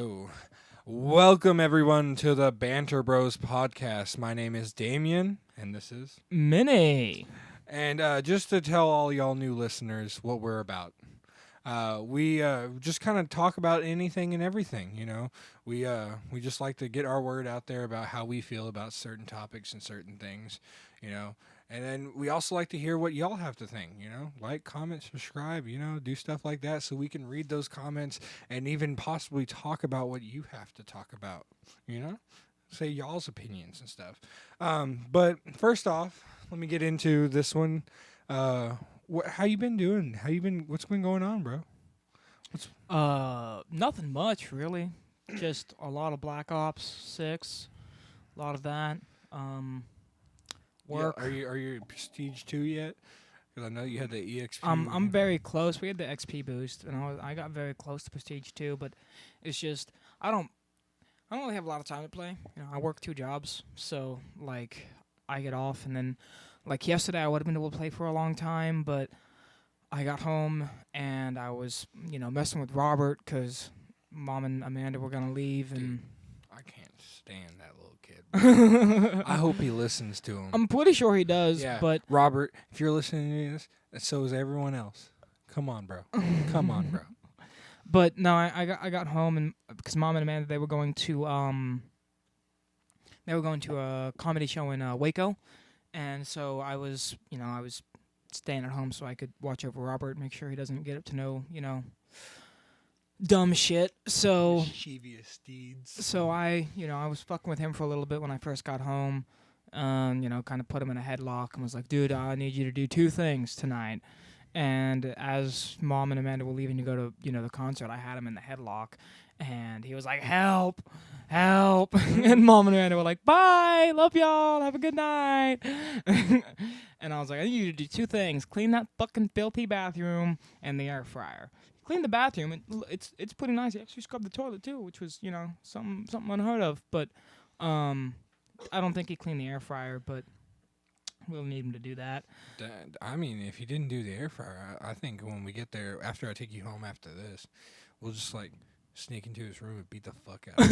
Oh, welcome everyone to the Banter Bros podcast. My name is Damien, and this is. Mini. And just to tell all y'all new listeners what we're about, we just kind of talk about anything and everything. We just like to get our word out there about how we feel about certain topics and certain things. You know, and then we also like to hear what y'all have to think. Like, comment, subscribe. Do stuff like that so we can read those comments and even possibly talk about what you have to talk about. You know, say y'all's opinions and stuff. But first off, let me get into this one. How you been doing? How you been? What's been going on, bro? Nothing much really. Just a lot of Black Ops 6, a lot of that. Work. Yeah, are you Prestige 2 yet? Because I know you had the EXP. I'm very close. We had the XP boost, and I got very close to Prestige 2, but it's just I don't really have a lot of time to play. I work 2 jobs, so like I get off, and then like yesterday I would have been able to play for a long time, but I got home and I was messing with Robert because Mom and Amanda were gonna leave, and I can't stand that little kid. I hope he listens to him. I'm pretty sure he does. Yeah, But Robert, if you're listening to this, and so is everyone else. Come on, bro. Come on, bro. no, I got home, and because Mom and Amanda they were going to a comedy show in Waco, and so I was staying at home so I could watch over Robert, make sure he doesn't get up to dumb shit. So Mischievous steeds. I was fucking with him for a little bit when I first got home. Kind of put him in a headlock and was like, dude, I need you to do 2 things tonight. And as Mom and Amanda were leaving to go to, the concert, I had him in the headlock. And he was like, help, help. And Mom and Amanda were like, bye, love y'all, have a good night. And I was like, I need you to do 2 things. Clean that fucking filthy bathroom and the air fryer. Clean the bathroom, and it's pretty nice. He actually scrubbed the toilet too, which was, something unheard of. But I don't think he cleaned the air fryer, but we'll need him to do that. I mean, if you didn't do the air fryer, I think when we get there, after I take you home after this, we'll just like sneak into his room and beat the fuck out of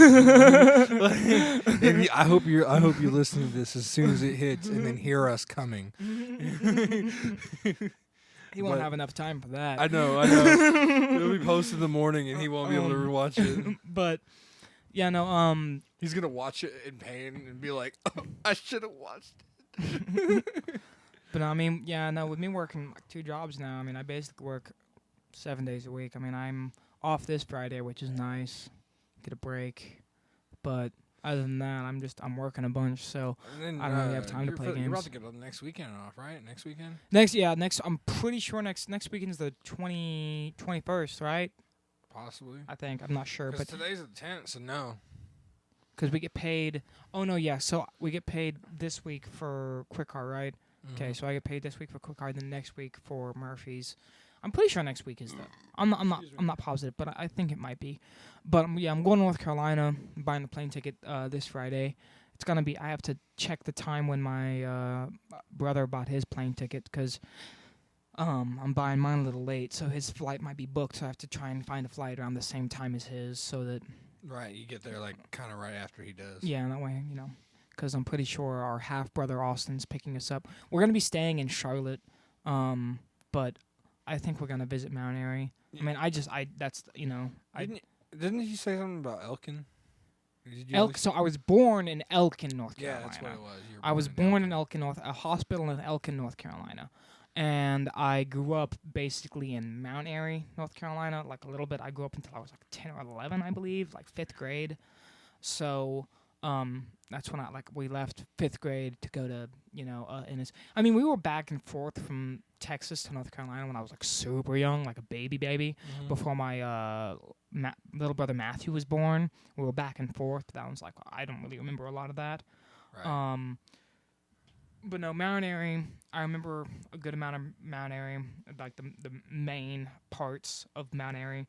him. I hope you listen to this as soon as it hits, and then hear us coming. He won't have enough time for that. I know. It'll be posted in the morning, and he won't be able to rewatch it. But yeah, no. He's gonna watch it in pain and be like, oh, "I should have watched it." But I mean, yeah, no. With me working like 2 jobs now, I mean, I basically work 7 days a week. I mean, I'm off this Friday, which is nice, get a break. But other than that, I'm working a bunch, so then, I don't really have time to play games. You're about to get the next weekend off, right? Next weekend? Next. I'm pretty sure next weekend is the 21st, right? Possibly. I think. I'm not sure, but today's the 10th, so no. because we get paid. Oh no, yeah. So we get paid this week for Quick Card, right? Mm-hmm. Okay, so I get paid this week for Quick Card, then next week for Murphy's. I'm pretty sure next week is the. I'm not positive, but I think it might be. But I'm going to North Carolina. I'm buying the plane ticket this Friday. It's gonna be. I have to check the time when my brother bought his plane ticket because I'm buying mine a little late, so his flight might be booked. So I have to try and find a flight around the same time as his, so that. Right, you get there like kind of right after he does. Yeah, that way because I'm pretty sure our half brother Austin's picking us up. We're gonna be staying in Charlotte, but I think we're gonna visit Mount Airy. Yeah. I mean, that's Didn't you say something about Elkin? So I was born in Elkin, North Carolina. Yeah, that's what it was. I was born in Elkin, a hospital in Elkin, North Carolina. And I grew up basically in Mount Airy, North Carolina, like a little bit. I grew up until I was like 10 or 11, I believe, like 5th grade. So that's when we left 5th grade to go to, we were back and forth from Texas to North Carolina when I was like super young, like a baby, Mm-hmm. before my little brother Matthew was born. We were back and forth. That was like, I don't really remember a lot of that. Right. But no, Mount Airy, I remember a good amount of Mount Airy, like the main parts of Mount Airy.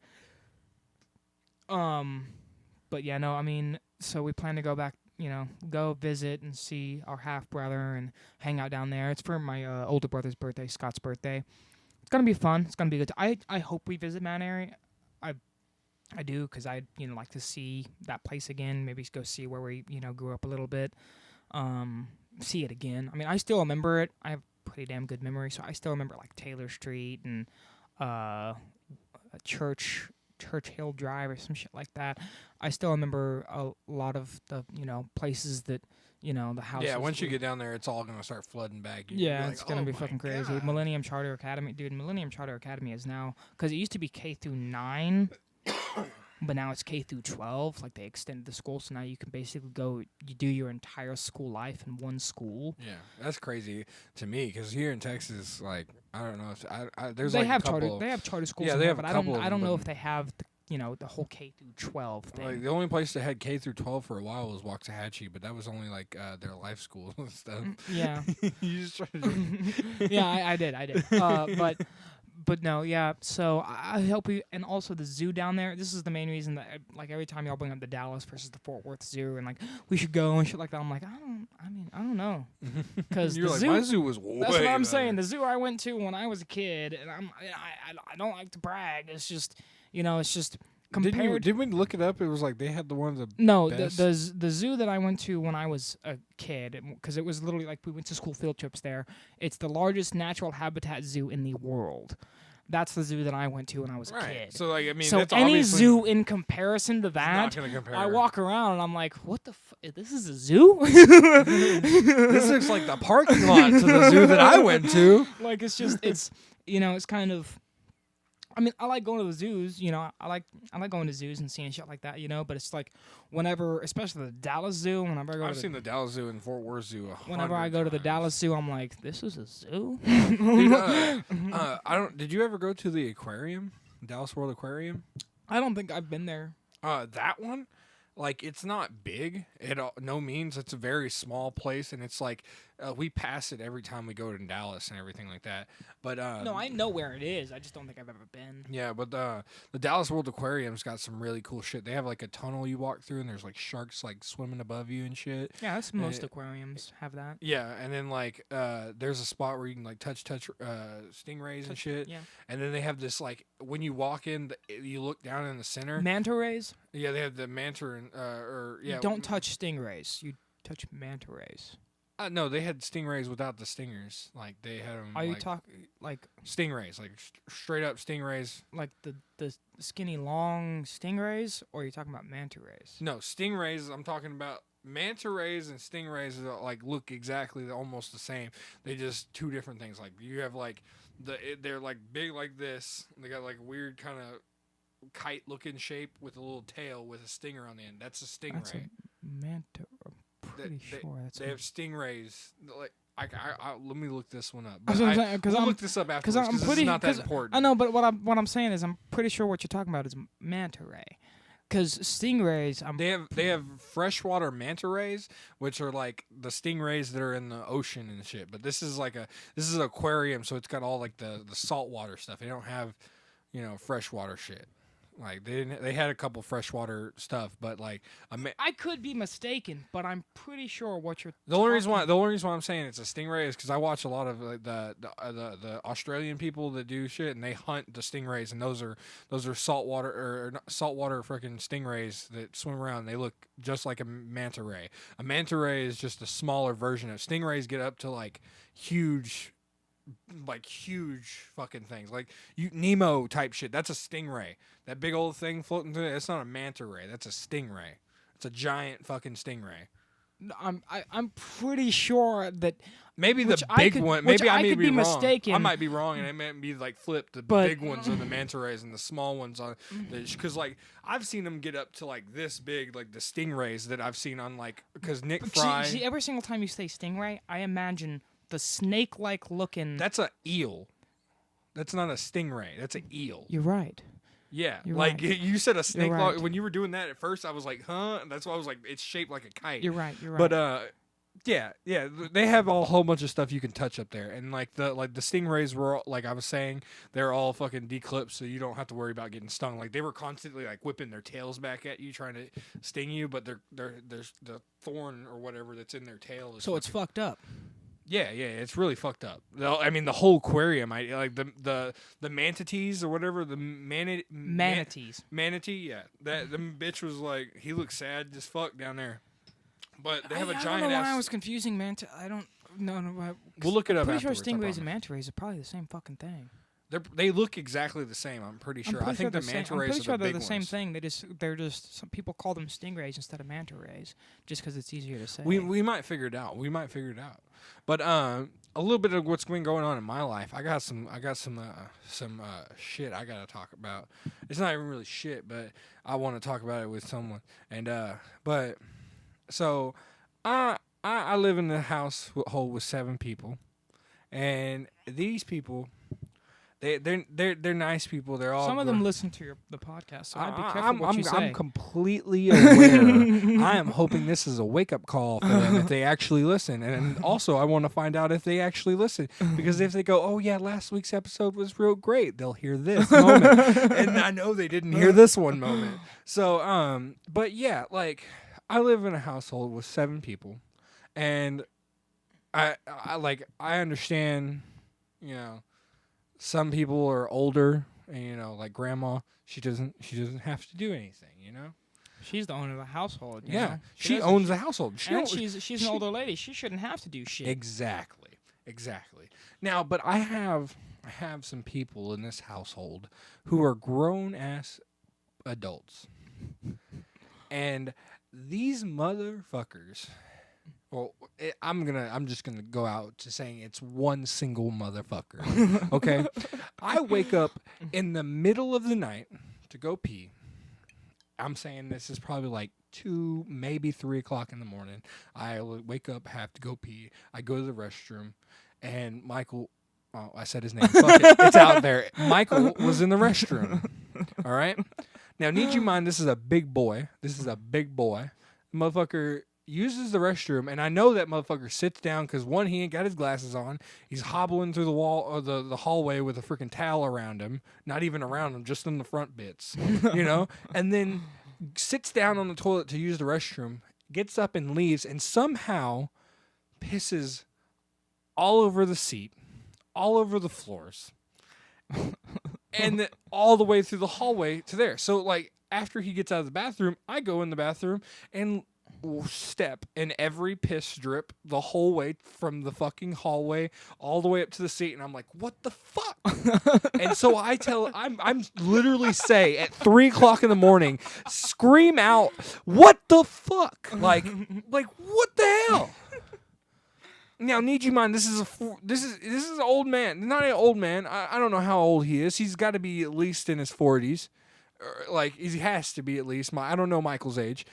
But yeah, no, I mean, so we plan to go back, go visit and see our half brother and hang out down there. It's for my older brother's birthday, Scott's birthday. It's gonna be fun. It's gonna be good. I hope we visit Mount Airy. I do, because I'd like to see that place again. Maybe go see where we grew up a little bit. See it again. I mean, I still remember it. I have pretty damn good memory, so I still remember like Taylor Street and Churchill Drive or some shit like that. I still remember a lot of the places that the houses. Yeah, once you get down there, it's all gonna start flooding back. Yeah, it's gonna be fucking crazy. God. Millennium Charter Academy, dude. Millennium Charter Academy is now, because it used to be K through 9. But now it's K through 12. Like, they extended the school, so now you can basically you do your entire school life in one school. Yeah, that's crazy to me, because here in Texas, like, I don't know if there's they like have a couple. They have charter schools. Yeah, in they there, have but a I don't. couple of I don't them, know but- if they have the whole K through 12 thing. Like, the only place that had K through 12 for a while was Waxahachie, but that was only like their life school and stuff. Yeah. You just try to Yeah, I did. But no, yeah. So I help you, and also the zoo down there. This is the main reason that, like, every time y'all bring up the Dallas versus the Fort Worth Zoo, and like we should go and shit like that, I'm like, I don't know, because You're the like, zoo. my zoo was way That's what I'm better. saying. The zoo I went to when I was a kid, and I don't like to brag. It's just it's just compared. Didn't we look it up? It was like they had the one of the No, best? the zoo that I went to when I was a kid, because it was literally like we went to school field trips there. It's the largest natural habitat zoo in the world. That's the zoo that I went to when I was a kid. So like, I mean, So that's any obviously zoo in comparison to that, not gonna compare. I walk around and I'm like, what the this is a zoo? This looks like the parking lot to the zoo that I went to. Like, it's just, it's kind of, I mean, I like going to the zoos, I like going to zoos and seeing shit like that, but it's like whenever, especially the Dallas Zoo, whenever I go I've seen the Dallas Zoo and Fort Worth Zoo. whenever I go to the Dallas Zoo, I'm like, this is a zoo? Dude, I don't. Did you ever go to the aquarium, Dallas World Aquarium? I don't think I've been there. That one, like, it's not big at all, no means. It's a very small place, and it's like we pass it every time we go to Dallas and everything like that. But No, I know where it is. I just don't think I've ever been. yeah, but the Dallas World Aquarium's got some really cool shit. They have like a tunnel you walk through, and there's like sharks like swimming above you and shit. Yeah, that's most aquariums have that. Yeah, and then like there's a spot where you can like touch stingrays and shit. Yeah. And then they have this like when you walk in, you look down in the center. Manta rays? Yeah, they have the manta and You don't touch stingrays. You touch manta rays. No, they had stingrays without the stingers. Like they had them. Are you like, talking like stingrays, like straight up stingrays? the skinny long stingrays, or are you talking about manta rays? No, stingrays. I'm talking about manta rays and stingrays. Like look exactly almost the same. They just two different things. Like you have like they're like big like this. They got like weird kind of kite looking shape with a little tail with a stinger on the end. That's a stingray. That's a manta. I'm pretty sure that's. They have stingrays. Like I let me look this one up. That's what I'm saying, because we'll I'm look this up afterwards. I'm This pretty. is not that 'cause important. I know, but what I'm saying is I'm pretty sure what you're talking about is manta ray, because stingrays. They have freshwater manta rays, which are like the stingrays that are in the ocean and shit. But this is an aquarium, so it's got all like the saltwater stuff. They don't have, freshwater shit. Like they had a couple freshwater stuff, but like I could be mistaken, but I'm pretty sure what you're. the only reason why I'm saying it's a stingray is because I watch a lot of like, the Australian people that do shit, and they hunt the stingrays, and those are saltwater freaking stingrays that swim around. They look just like a manta ray. A manta ray is just a smaller version of stingrays. Get up to like huge fucking things, like Nemo type shit. That's a stingray. That big old thing floating through. It's not a manta ray. That's a stingray. It's a giant fucking stingray. I'm pretty sure that Maybe the Which I big could- one. which Maybe I I may could be be wrong. mistaken. I might be wrong, and it might be like flipped. The But- big ones are the manta rays, and the small ones are because like I've seen them get up to like this big, like the stingrays that I've seen on like because Nick Fry. see, every single time you say stingray, I imagine the snake-like looking. That's a eel. That's not a stingray. That's an eel. You're right. Yeah, You're like right. you said a snake. right. When you were doing that at first, I was like, huh? And that's why I was like, it's shaped like a kite. You're right. You're right. But yeah, they have a whole bunch of stuff you can touch up there, and like the stingrays were all, like I was saying, they're all fucking declipped, so you don't have to worry about getting stung. Like they were constantly like whipping their tails back at you, trying to sting you, but there's the thorn or whatever that's in their tail. Is so it's fucking- fucked up. Yeah, it's really fucked up. I mean, the whole aquarium, like the manatees or whatever, the Manatees. manatee. Yeah, the bitch was like, he looked sad as fuck down there. But they have a I giant don't know ass. why I was confusing I don't. No. We'll look it up. Pretty sure afterwards, I stingrays and promise. manta rays are probably the same fucking thing. They look exactly the same. I'm pretty sure. I think the manta rays I'm pretty are sure the they're big the same ones. thing. They're just some people call them stingrays instead of manta rays, just because it's easier to say. We might figure it out. But a little bit of what's been going on in my life. I got some shit I gotta talk about. It's not even really shit, but I want to talk about it with someone. And but so I live in a household with 7 people, and these people. They're nice people. They're all Some of them listen to the podcast, so I'd be careful I'm, what I'm, you say. I'm completely aware. I am hoping this is a wake-up call for them if they actually listen. And also, I want to find out if they actually listen. Because if they go, oh, yeah, last week's episode was real great, they'll hear this moment. And I know they didn't hear this one moment. So, but yeah, like, I live in a household with 7 people. And I understand, you know, some people are older, and you know, like grandma, she doesn't have to do anything, you know. She's the owner of the household. You Yeah, know? she owns the household. She's an older lady. She shouldn't have to do shit. Exactly. Now, but I have some people in this household who are grown ass adults, and these motherfuckers. Well, I'm just gonna go out to saying it's one single motherfucker. Okay, I wake up in the middle of the night to go pee. I'm saying this is probably like 2, maybe 3 o'clock in the morning. I wake up, have to go pee. I go to the restroom, and Michael. Oh, I said his name. Fuck it. It's out there. Michael was in the restroom. All right. Now, need you mind? This is a big boy. Motherfucker uses the restroom, and I know that motherfucker sits down because one, he ain't got his glasses on. He's hobbling through the wall or the hallway with a freaking towel around him, not even around him, just in the front bits, you know. And then sits down on the toilet to use the restroom, gets up and leaves, and somehow pisses all over the seat, all over the floors, and all the way through the hallway to there. So like after he gets out of the bathroom, I go in the bathroom and step in every piss drip the whole way from the fucking hallway all the way up to the seat, and I'm like, what the fuck? And so I'm literally say at 3 o'clock in the morning, scream out, what the fuck? Like what the hell? Now, need you mind? This is an old man, not an old man. I don't know how old he is. He's got to be at least in his 40s, like he has to be at least. I don't know Michael's age,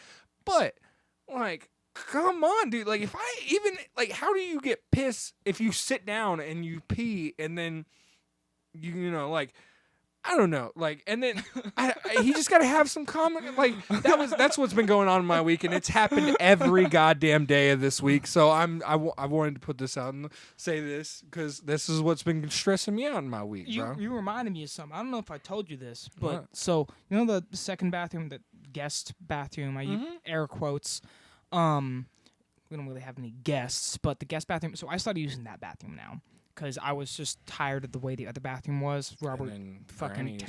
but. Like, come on, dude. Like, if I even, like, how do you get pissed if you sit down and you pee and then, you know, like, I don't know. Like, and then he just got to have some comment. Like, that's what's been going on in my week, and it's happened every goddamn day of this week. So I wanted to put this out and say this because this is what's been stressing me out in my week, bro. You reminded me of something. I don't know if I told you this, but What? so, you know the second bathroom, the guest bathroom, I use air quotes. We don't really have any guests, but the guest bathroom. So I started using that bathroom now because I was just tired of the way the other bathroom was. Robert, fucking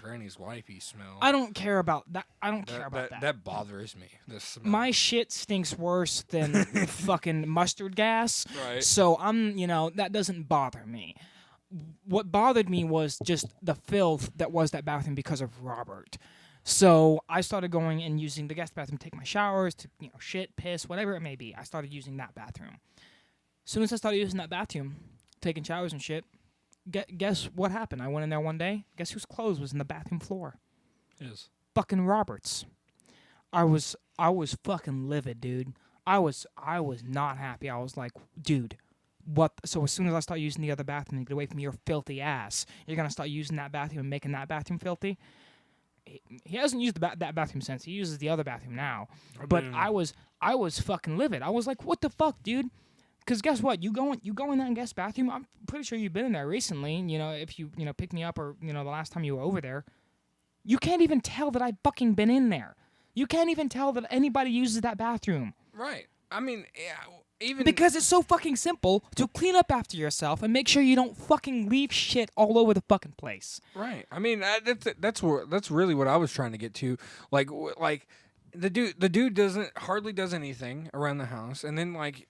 Granny's wifey smell. I don't care about that. I don't care about that. That bothers me. The smell. My shit stinks worse than fucking mustard gas. Right. So that doesn't bother me. What bothered me was just the filth that was that bathroom because of Robert. So I started going and using the guest bathroom to take my showers, to shit, piss, whatever it may be. I started using that bathroom. As soon as I started using that bathroom, taking showers and shit, guess what happened? I went in there one day. Guess whose clothes was in the bathroom floor? Yes. Fucking Robert's. I was fucking livid, dude. I was not happy. I was like, dude, what? So as soon as I start using the other bathroom to get away from your filthy ass, you're gonna start using that bathroom and making that bathroom filthy. He hasn't used that bathroom since. He uses the other bathroom now. But I was fucking livid. I was like, what the fuck, dude? Because guess what? You go in that guest bathroom. I'm pretty sure you've been in there recently. If you pick me up or the last time you were over there, you can't even tell that I've fucking been in there. You can't even tell that anybody uses that bathroom. Right. I mean, yeah, even Because it's so fucking simple to clean up after yourself and make sure you don't fucking leave shit all over the fucking place. right. I mean, that's really what I was trying to get to. Like the dude doesn't hardly does anything around the house, and then like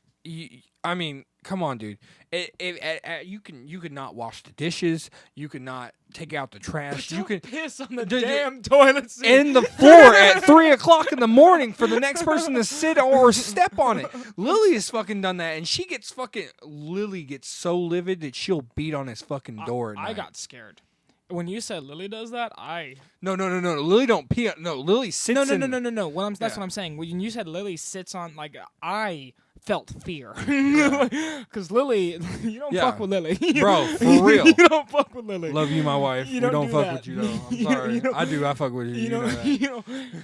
I mean, come on, dude. You could not wash the dishes. You could not take out the trash. You could piss on the Dude, you- damn toilet seat. in the floor at 3:00 in the morning for the next person to sit or step on it. Lily has fucking done that, and Lily gets so livid that she'll beat on his fucking door. At I night. got scared. When you said Lily does that, No. Lily don't pee. No, Lily sits. no. That's Yeah. what I'm saying. When you said Lily sits on, like, I felt fear because Lily, you don't Yeah. fuck with Lily, Bro, for real. You don't fuck with Lily. Love you, my wife. You We don't don't do fuck that. with you though. I'm You sorry. don't- I do. I fuck with you. You know that.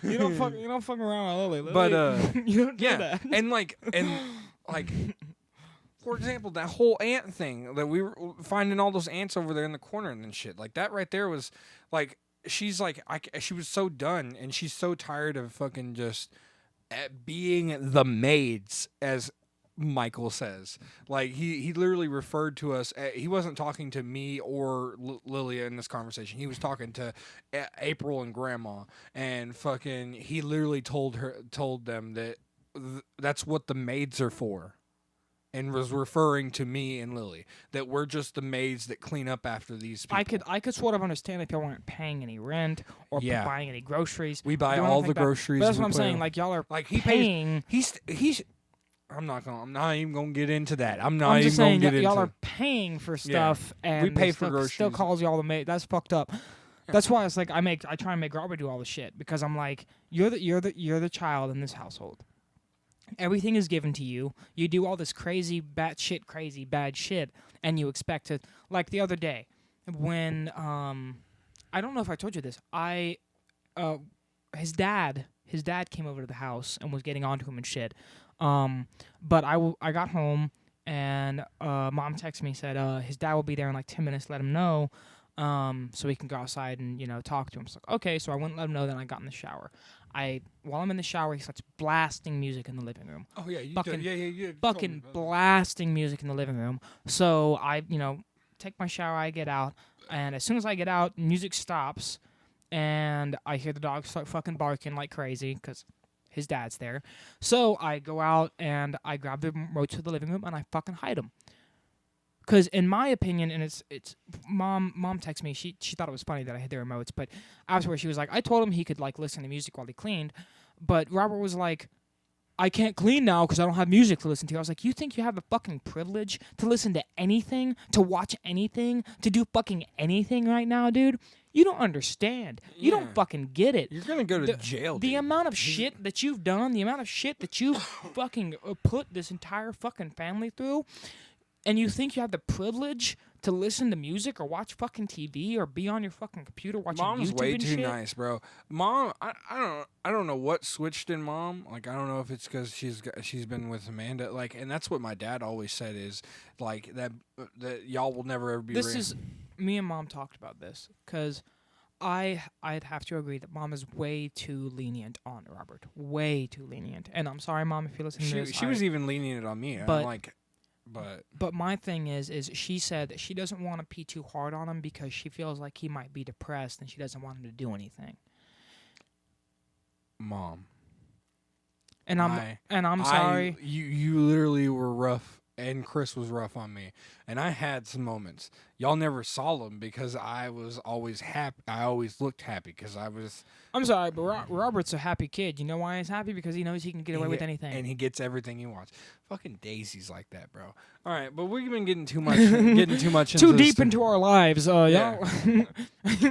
You don't fuck around with Lily. But, you don't do Yeah, that. and like, for example, that whole ant thing that we were finding all those ants over there in the corner and shit. Like that right there was like she's like she was so done and she's so tired of fucking just being the maids as Michael says. Like he literally referred to us. He wasn't talking to me or Lilia in this conversation. He was talking to April and Grandma, and fucking he literally told them that that's what the maids are for. And was referring to me and Lily, that we're just the maids that clean up after these people. I could sort of understand if y'all weren't paying any rent or Yeah. buying any groceries. We buy doing all anything the like that. groceries. But that's we what I'm put saying. in- Like y'all are Like he paying. pays. He's. I'm not even gonna get into that. I'm not I'm even just gonna saying get y'all into. are paying for Yeah. stuff, and We pay they for still groceries. calls y'all the maid. That's fucked up. That's why it's like I try and make Robert do all the shit because I'm like you're the child in this household. Everything is given to you. You do all this crazy bad shit, and you expect to like the other day when I don't know if I told you this. His dad came over to the house and was getting onto him and shit. But I got home and mom texted me said his dad will be there in like 10 minutes. Let him know. So we can go outside and talk to him. So like, okay, so I went and let him know. Then I got in the shower. While I'm in the shower, he starts blasting music in the living room. Oh yeah, you fucking- yeah. Fucking blasting music in the living room. So I take my shower. I get out, and as soon as I get out, music stops, and I hear the dog start fucking barking like crazy because his dad's there. So I go out and I grab the remote to the living room and I fucking hide him. Because in my opinion, and it's mom texted me. She thought it was funny that I hid the remotes, but afterwards she was like, I told him he could like listen to music while he cleaned, but Robert was like, I can't clean now because I don't have music to listen to. I was like, you think you have the fucking privilege to listen to anything, to watch anything, to do fucking anything right now, dude? You don't understand. You Yeah. don't fucking get it. You're gonna go to jail. The dude. amount of shit that you've done, the amount of shit that you've fucking put this entire fucking family through, and you think you have the privilege to listen to music or watch fucking TV or be on your fucking computer watching Mom's YouTube way and too shit? nice, bro. Mom, I don't know what switched in mom. Like I don't know if it's because she's been with Amanda. Like, and that's what my dad always said is like that y'all will never ever be. This is me and mom talked about this because I'd have to agree that mom is way too lenient on Robert, way too lenient. And I'm sorry, mom, if you're listening to this. She was even lenient on me. But- I'm like, but But my thing is she said that she doesn't want to be too hard on him because she feels like he might be depressed and she doesn't want him to do anything. mom, And I'm sorry. You literally were rough, and Chris was rough on me, and I had some moments. Y'all never saw them because I was always happy. I always looked happy because I was. I'm sorry, but Robert's a happy kid. You know why he's happy? Because he knows he can get away with anything. And he gets everything he wants. Fucking Daisy's like that, bro. All right, but we've been getting too much into Too this deep into our lives, y'all.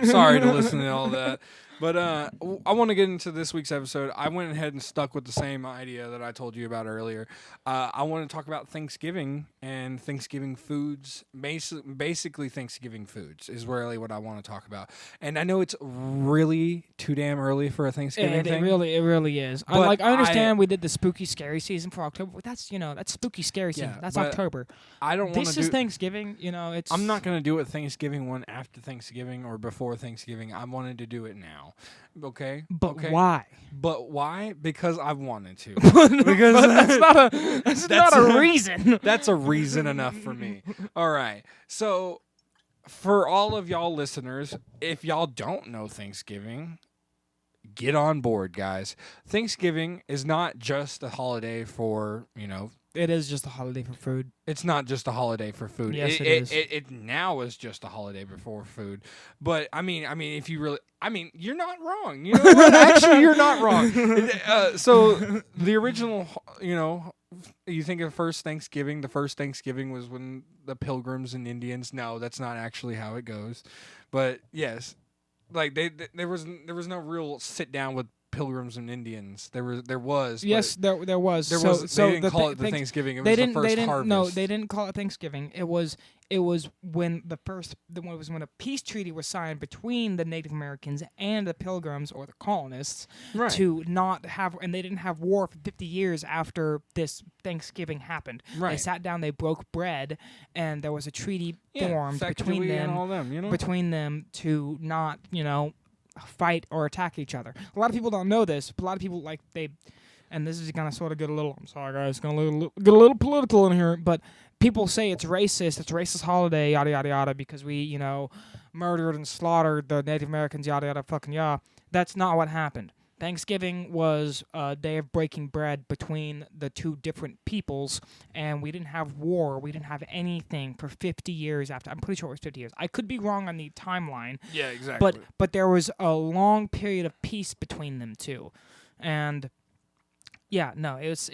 Sorry to listen to all that. But I want to get into this week's episode. I went ahead and stuck with the same idea that I told you about earlier. I want to talk about Thanksgiving and Thanksgiving foods. Basically, Thanksgiving foods is really what I want to talk about. And I know it's really too damn damn early for a Thanksgiving thing. It really is. But I understand we did the spooky scary season for October, but that's that's spooky scary season. Yeah, That's but October. I don't want This to is do. Thanksgiving. It's. I'm not gonna do a Thanksgiving one after Thanksgiving or before Thanksgiving. I wanted to do it now. Okay. But okay? why? But why? Because I wanted to. Because that's not a reason. That's a reason enough for me. All right. So, for all of y'all listeners, if y'all don't know Thanksgiving, get on board, guys. Thanksgiving is not just a holiday for, It is just a holiday for food. it's not just a holiday for food. Yes, it is. It now is just a holiday for food. But I mean, if you really, you're not wrong. You know what? Actually, you're not wrong. So the original, you think of first Thanksgiving. The first Thanksgiving was when the Pilgrims and Indians. No, that's not actually how it goes. But yes, like there was no real sit down with Pilgrims and Indians. There was. Yes, there was. There so, was. so They didn't the call thi- it the thanks- Thanksgiving. It They was didn't. the first They didn't. harvest. No, they didn't call it Thanksgiving. It was when when a peace treaty was signed between the Native Americans and the Pilgrims or the colonists Right. to not have, and they didn't have war for 50 years after this Thanksgiving happened. They Right. sat down, they broke bread, and there was a treaty Yeah, formed between Sacagawea them. and all them. Between them to not, fight or attack each other. A lot of people don't know this, but a lot of people and this is gonna sort of get a little. I'm sorry, guys, gonna get a little political in here, but people say it's racist. It's a racist holiday, yada yada yada, because we, murdered and slaughtered the Native Americans, yada yada fucking yah. That's not what happened. Thanksgiving was a day of breaking bread between the two different peoples, and we didn't have war. We didn't have anything for 50 years after. I'm pretty sure it was 50 years. I could be wrong on the timeline, Yeah, exactly. but there was a long period of peace between them too, and yeah, no, it's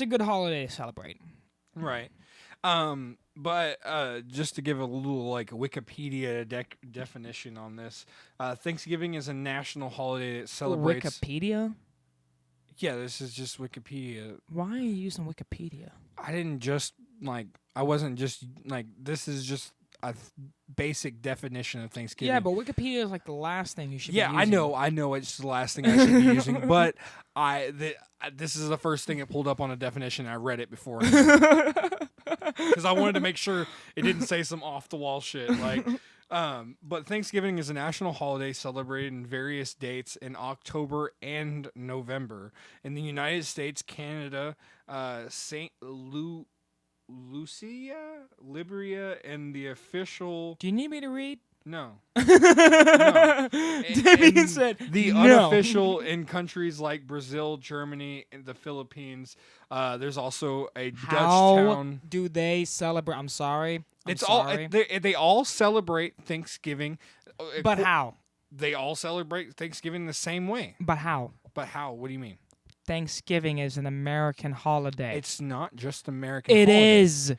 a good holiday to celebrate. Right. But just to give a little Wikipedia definition on this, Thanksgiving is a national holiday that celebrates. Wikipedia? Yeah, this is just Wikipedia. Why are you using Wikipedia? I didn't just I wasn't just this is just a basic definition of Thanksgiving. Yeah, but Wikipedia is the last thing you should. Yeah, be using. I know it's the last thing I should be using, but this is the first thing it pulled up on a definition. I read it before because I wanted to make sure it didn't say some off the wall shit But Thanksgiving is a national holiday celebrated in various dates in October and November in the United States, Canada, Saint Lucia, Liberia, and the official. Do you need me to read? No. Damien said the no. unofficial in countries like Brazil, Germany, and the Philippines. There's also a Dutch How town. do they celebrate? I'm sorry. It's sorry. all they all celebrate Thanksgiving. But how? They all celebrate Thanksgiving the same way. But how? But how? What do you mean? Thanksgiving is an American holiday. It's not just American. It holiday. is.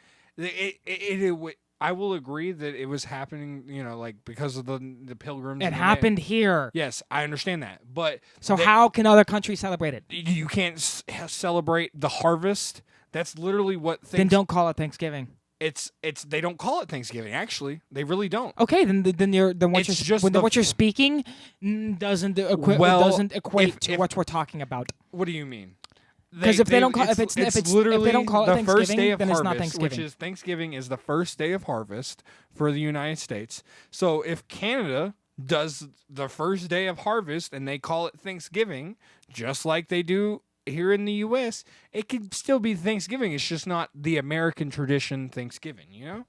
I will agree that it was happening, because of the Pilgrims. It happened here. Yes, I understand that, but So how can other countries celebrate it? you can't celebrate the harvest. That's literally what. Then don't call it Thanksgiving. It's they don't call it Thanksgiving. Actually, they really don't. Okay, then what It's you're just the- what you're speaking doesn't equate to what we're talking about. What do you mean? 'Cause if they don't call- if it's literally if they don't call it the first Thanksgiving, day of then it's harvest, not Thanksgiving. which is Thanksgiving is the first day of harvest for the United States. So if Canada does the first day of harvest and they call it Thanksgiving, just like they do here in the U.S., it could still be Thanksgiving. It's just not the American tradition Thanksgiving.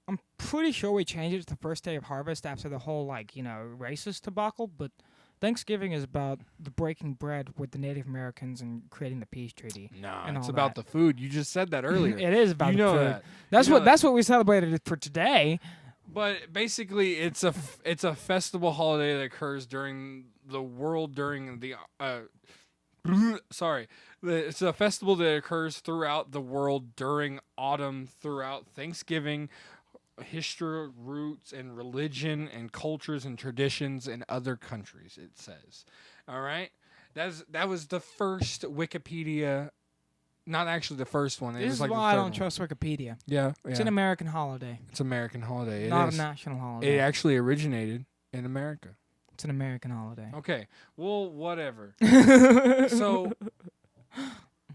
I'm pretty sure we changed it to the first day of harvest after the whole racist debacle, but Thanksgiving is about the breaking bread with the Native Americans and creating the peace treaty. Nah, and it's all about that. the food. You just said that earlier. It is about You the know food. that. That's You know that's what we celebrated it for today. But basically, it's a festival holiday that occurs during the world during the it's a festival that occurs throughout the world during autumn, throughout Thanksgiving, history, roots, and religion and cultures and traditions in other countries. It says, all right, that was the first Wikipedia. Not actually the first one. It This was is like why the I third don't one. trust Wikipedia. Yeah, It's an American holiday, It's American holiday. It not is. a national holiday. It actually originated in America. It's an American holiday. Okay. Well, whatever. So,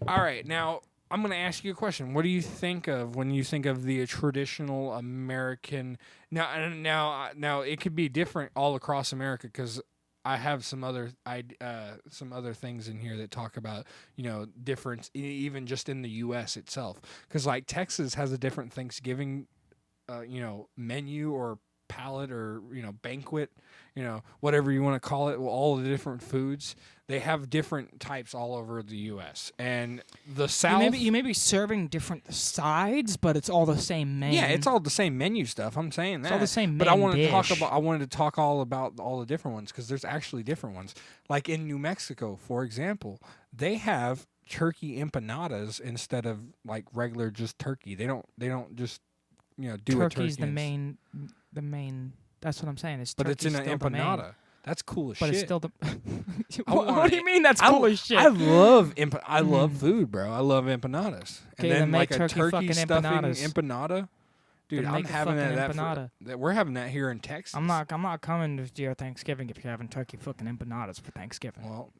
all right. Now, I'm going to ask you a question. What do you think of when you think of the traditional American? Now, it could be different all across America because I have some other things in here that talk about difference even just in the U.S. itself. Because like Texas has a different Thanksgiving, menu or palette or banquet, whatever you want to call it. All the different foods. They have different types all over the U.S. And the South. You may be serving different sides, but it's all the same menu. Yeah, it's all the same menu stuff. I'm saying that. It's all the same But main I wanted dish. I wanted to talk all about all the different ones because there's actually different ones. Like in New Mexico, for example, they have turkey empanadas instead of like regular just turkey. They don't just do a turkey. Turkey's the main. That's what I'm saying. But it's in an still the main. empanada. That's cool as But shit. it's still the. I what want do you it. mean? That's cool as shit. I love food, bro. I love empanadas. Okay, And then then make like a turkey turkey fucking stuffing empanadas. empanada. Dude, Then I'm make a having fucking that. empanada. We're having that here in Texas. I'm not coming to your Thanksgiving if you're having turkey fucking empanadas for Thanksgiving. Well,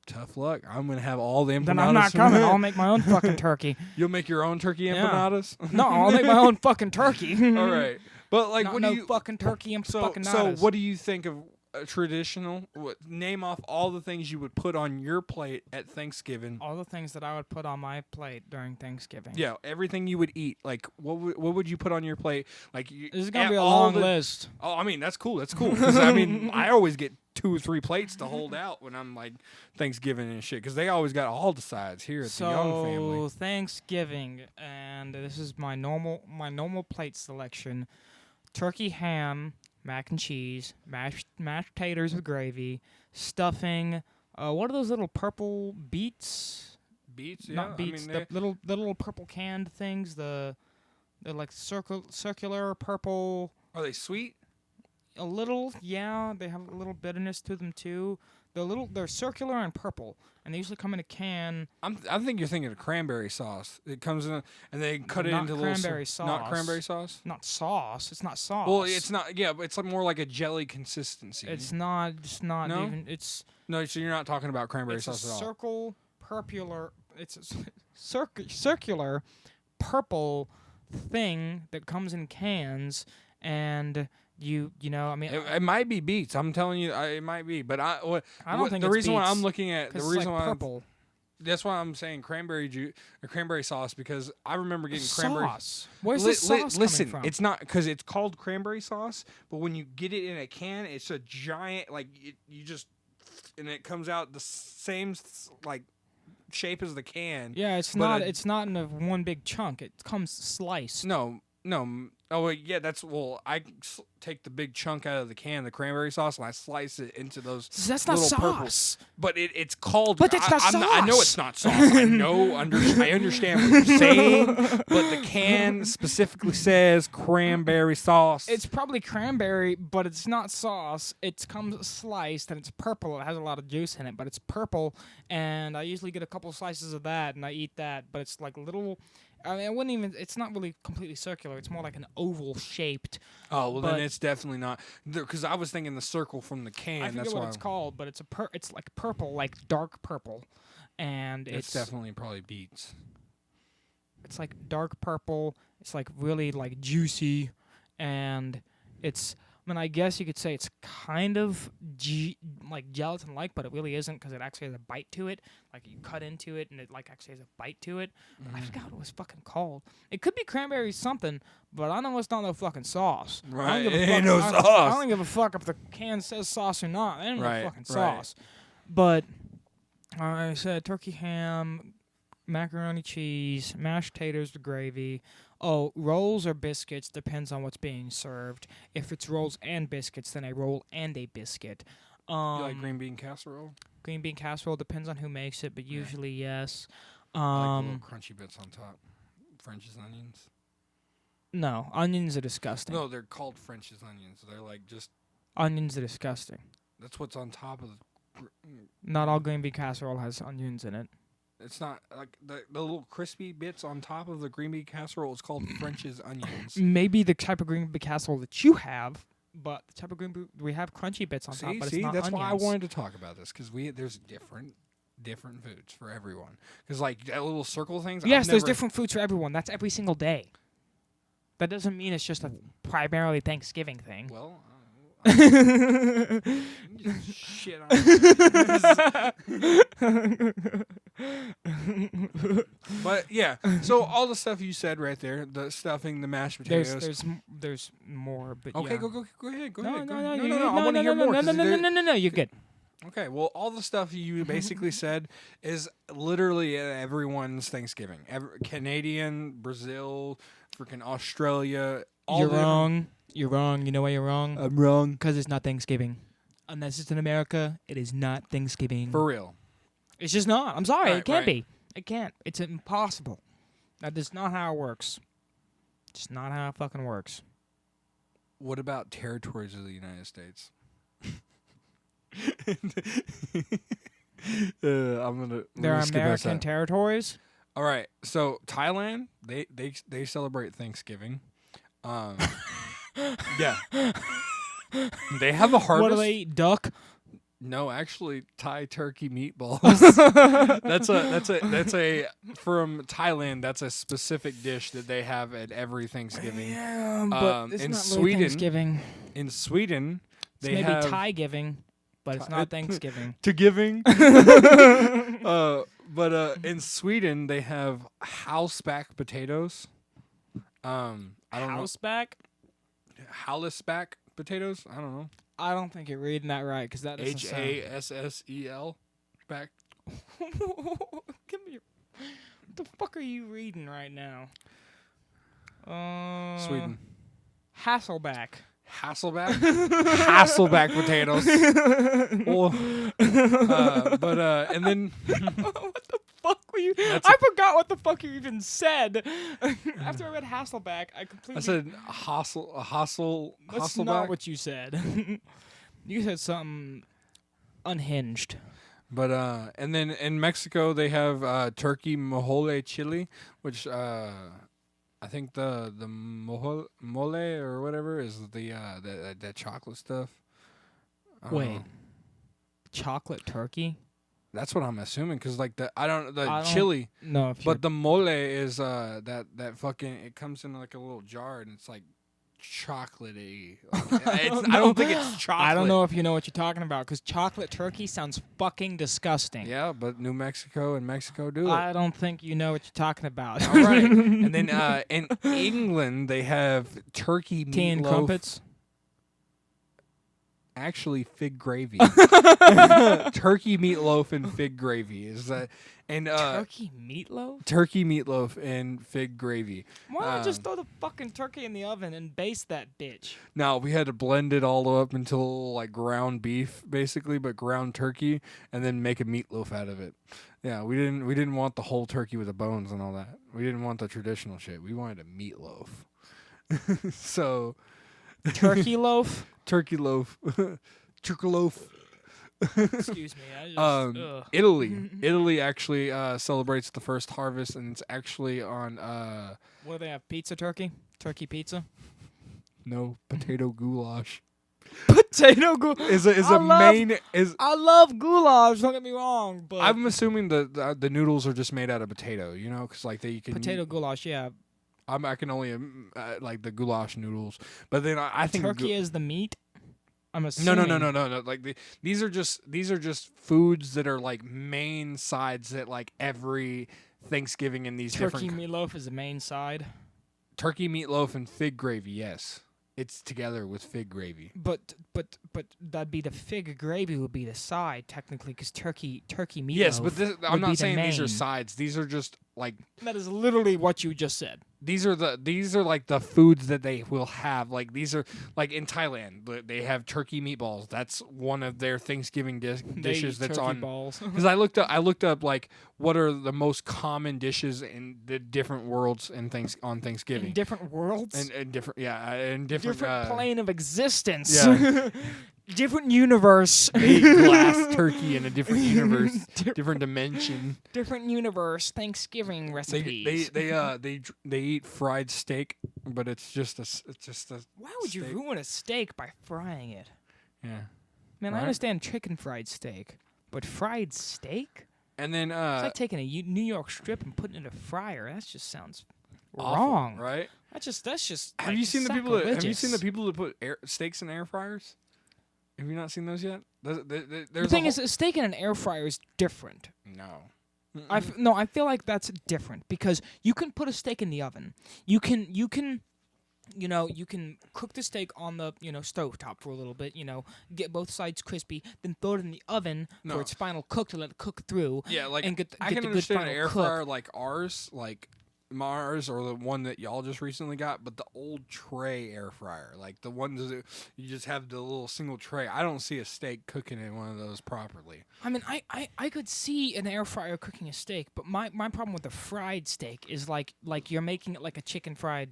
tough luck. I'm gonna have all the empanadas. Then I'm not coming. I'll make my own fucking turkey. You'll make your own turkey Yeah. empanadas. No, I'll make my own fucking turkey. All right, but like, what do you? fucking turkey and fucking So what do you think of traditional? Name off all the things you would put on your plate at Thanksgiving. All the things that I would put on my plate during Thanksgiving. Yeah, everything you would eat. Like, what would you put on your plate? Like, This is gonna be a long list. Oh, I mean, that's cool. That's cool. 'Cause, I mean, I always get 2 or 3 plates to hold out when I'm like Thanksgiving and shit, because they always got all the sides here at the Young family. So Thanksgiving, and this is my normal plate selection: turkey, ham, mac and cheese, mashed taters with gravy, stuffing. What are those little purple beets? Beets, yeah. Not beets. I mean, the little purple canned things. They're like circular purple. are they sweet? A little, yeah. They have a little bitterness to them too. They're circular and purple, and they usually come in a can. I think you're thinking of cranberry sauce. It comes in, and they cut it Not into cranberry little. sauce. Not cranberry sauce. Not sauce. It's not sauce. Well, it's not. Yeah, but it's like more like a jelly consistency. It's not. It's not No? even. It's. No, so you're not talking about cranberry It's a sauce at all. circular. It's a circular, purple thing that comes in cans, and you know. I mean, It might be beets. I'm telling you, it might be. But I don't think the it's reason why beets, I'm looking at the 'cause reason it's like why purple that's why I'm saying cranberry juice or cranberry sauce, because I remember getting cranberry. sauce. Where's the sauce Listen, coming from? it's not because it's called cranberry sauce, but when you get it in a can, it's a giant you just and it comes out the same like shape as the can. Yeah, it's but not. a- It's not in a one big chunk. It comes sliced. No. Oh, well, yeah, I take the big chunk out of the can, the cranberry sauce, and I slice it into those. That's not little purple- sauce. But it's called. But it's not I know sauce. it's not sauce. I know. I understand what you're saying, but the can specifically says cranberry sauce. It's probably cranberry, but it's not sauce. It comes sliced and it's purple. It has a lot of juice in it, but it's purple. And I usually get a couple slices of that and I eat that. But it's like little. I mean, I wouldn't even. It's not really completely circular. It's more like an oval shaped. Oh well, then but- it's definitely not. Because I was thinking the circle from the can. I forget that's what why it's called, but it's like purple, like dark purple, and it's definitely probably beets. It's like dark purple. It's like really like juicy, and it's. I mean, I guess you could say it's kind of like gelatin-like, but it really isn't because it actually has a bite to it. Like you cut into it, and it like actually has a bite to it. But I forgot what it was fucking called. It could be cranberry something, but I know it's not no fucking sauce. I Right, don't give a it fuck- ain't no I sauce. don't give a fuck if the can says sauce or not. It ain't Right, no fucking right. sauce. But I said turkey ham, macaroni cheese, mashed taters with gravy. Oh, rolls or biscuits depends on what's being served. If it's rolls and biscuits, then a roll and a biscuit. You like green bean casserole? Green bean casserole depends on who makes it, but usually yes. I like the little crunchy bits on top. French's onions. No, onions are disgusting. No, they're called French's onions. They're like just Onions are disgusting. that's what's on top of. Not all green bean casserole has onions in it. It's not like the little crispy bits on top of the green bean casserole is called French's onions. Maybe the type of green bean casserole that you have but the type of green bean we have crunchy bits on top, but See, it's not that's onions. why I wanted to talk about this because there's different foods for everyone. Because like that little circle things. Yes, there's different foods for everyone. That's every single day. That doesn't mean it's just a primarily Thanksgiving thing. Well, shit on But yeah, so all the stuff you said right there, the stuffing, the mashed potatoes. There's more, but Okay, yeah. go ahead. Go No, ahead. no, I want to hear more. 'cause there- no, you're good. Okay, well, all the stuff you basically said is literally everyone's Thanksgiving. Canadian, Brazil, freaking Australia. All You're the different- wrong. You're wrong. You know why you're wrong? I'm wrong. Because it's not Thanksgiving. Unless it's in America, it is not Thanksgiving. For real. It's just not. I'm sorry. Right, It can't right. be. It can't. It's impossible. That is not how it works. It's not how it fucking works. What about territories of the United States? I'm gonna. There are skip past American that. territories. All right, so Thailand, they celebrate Thanksgiving. Yeah, they have a harvest. What do they eat? Duck? No, actually, Thai turkey meatballs. that's a from Thailand. That's a specific dish that they have at every Thanksgiving. Yeah, but it's in not Sweden, really Thanksgiving. In Sweden, It's they maybe have Thai giving, but it's not Thanksgiving. to giving. But in Sweden, they have houseback potatoes. I don't know. Houseback? Hallesback potatoes. I don't know. I don't think you're reading that right because that doesn't HASSEL back. Give me your. What the fuck are you reading right now? Sweden. Hasselback. Hasselback? Hasselback potatoes. And then What the fuck were you? That's I forgot what the fuck you even said. After I read Hasselback, I completely. I said Hassel. That's Hasselback. not what you said. You said something unhinged. But and then in Mexico they have turkey mojole chili, which I think the mole or whatever is the chocolate stuff. I don't Wait, know. chocolate turkey? That's what I'm assuming because like I don't No, chili, if you're but the mole is that fucking it comes in like a little jar and it's like chocolatey. Like, I don't think it's chocolate. I don't know if you know what you're talking about because chocolate turkey sounds fucking disgusting. Yeah, but New Mexico and Mexico do it. I don't think you know what you're talking about. All right. And then in England they have turkey Tea and meatloaf. crumpets. Actually, fig gravy. Turkey meatloaf and fig gravy is that, and Turkey meatloaf? turkey meatloaf and fig gravy. Why don't I just throw the fucking turkey in the oven and baste that bitch? Now we had to blend it all up until like ground beef, basically, but ground turkey, and then make a meatloaf out of it. Yeah, we didn't want the whole turkey with the bones and all that. We didn't want the traditional shit. We wanted a meatloaf. So Turkey loaf? turkey loaf, turkey loaf. Excuse me. I just, ugh. Italy actually celebrates the first harvest, and it's actually on What do they have? Pizza turkey? Turkey pizza? no potato goulash. Potato goulash. I I love goulash. Don't get me wrong, but I'm assuming the noodles are just made out of potato, you know, because like you can potato goulash. Yeah, I can only like the goulash noodles, but then I think turkey is the meat. I'm assuming. No. Like these are just foods that are like main sides that like every Thanksgiving in these Turkey different meatloaf is the main side. turkey meatloaf and fig gravy. Yes, it's together with fig gravy. But that'd be the fig gravy would be the side technically because turkey meatloaf. Yes, but I'm would be not the saying these are main. sides. These are just like That is literally what you just said. these are like the foods that they will have. Like these are like in Thailand, they have turkey meatballs. That's one of their Thanksgiving They dishes eat that's turkey on. balls. Because I looked up like what are the most common dishes in the different worlds on Thanksgiving. In different worlds. and different in different plane of existence. Yeah. Different universe. they eat glass turkey in a different universe, different dimension. Different universe. Thanksgiving recipes. They eat fried steak but it's just a Why would you steak. ruin a steak by frying it? Yeah. Man, I Right. understand chicken fried steak, but fried steak? And then It's like taking a New York strip and putting it in a fryer. That just sounds awful, wrong. right? That's just. Have like, you seen the people that have you seen the sacrilegious. people that put steaks in air fryers? Have you not seen those yet? There's The thing is, a steak in an air fryer is different. no. I feel like that's different because you can put a steak in the oven. You can you can cook the steak on the stovetop for a little bit. Get both sides crispy, then throw it in the oven No. for its final cook to let it cook through. Yeah, like and I get can the good understand an final air cook. fryer like ours, like Mars or the one that y'all just recently got, but the old tray air fryer, like the ones that you just have the little single tray. I don't see a steak cooking in one of those properly. I mean, I could see an air fryer cooking a steak, but my problem with the fried steak is like you're making it like a chicken fried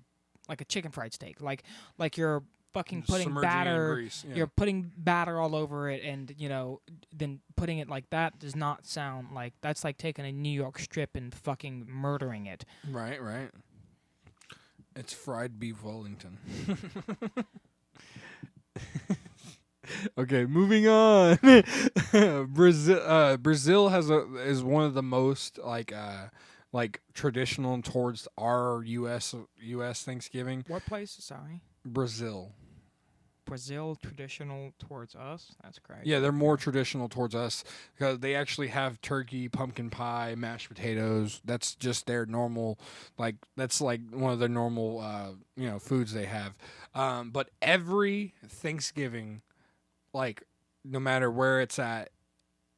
steak, like you're fucking putting Submerging it in batter. grease, yeah. You're putting batter all over it, and then putting it like that does not sound like that's like taking a New York strip and fucking murdering it. Right. It's fried beef Wellington. Okay, moving on. Brazil is one of the most like traditional towards our U.S. Thanksgiving. What place? Sorry, Brazil. Brazil traditional towards us. That's crazy. Yeah, they're more traditional towards us because they actually have turkey, pumpkin pie, mashed potatoes. That's just their normal, that's like one of their normal, foods they have. But every Thanksgiving, like no matter where it's at,